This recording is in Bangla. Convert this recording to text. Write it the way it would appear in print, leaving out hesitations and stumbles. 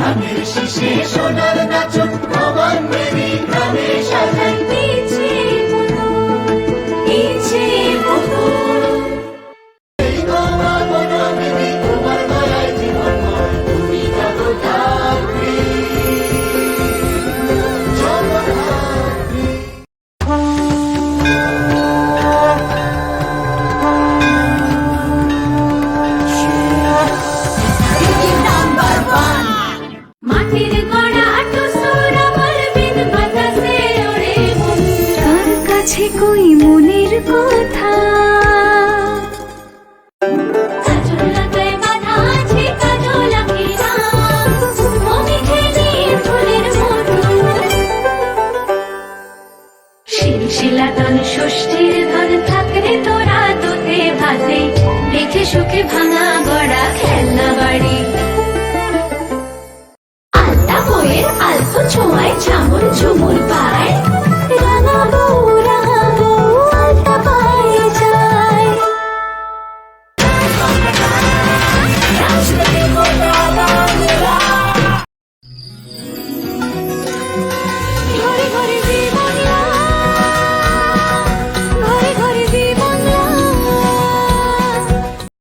ধানের শীষে সোনার নাচন নবান্নেরই গ্রামে সাজাই ইচ্ছে পুতুল এই গৌরা বনাদেবী তোমার দয়ায় জীবনময় তুমি জগদ্ধাত্রী জগদ্ধাত্রী মাটির গড়া টুসুর আমার বিন বাতাসে ওড়ে মন তার কাছে কই মনের কথা কাজল লাগায় বাঁধা আছে কাজল আঁকিনা মনে খেলি ফুলের মতো শিলশিলাতন ষষ্ঠীর ধন থাকলে তোরা তোতে ভাতে দেখে সুখে ভাঙা গড়া খেলনা বাড়ি আলতা বইয়ের আলতো ছোঁয়ায় ঝামুর ঝুমুর পাড়া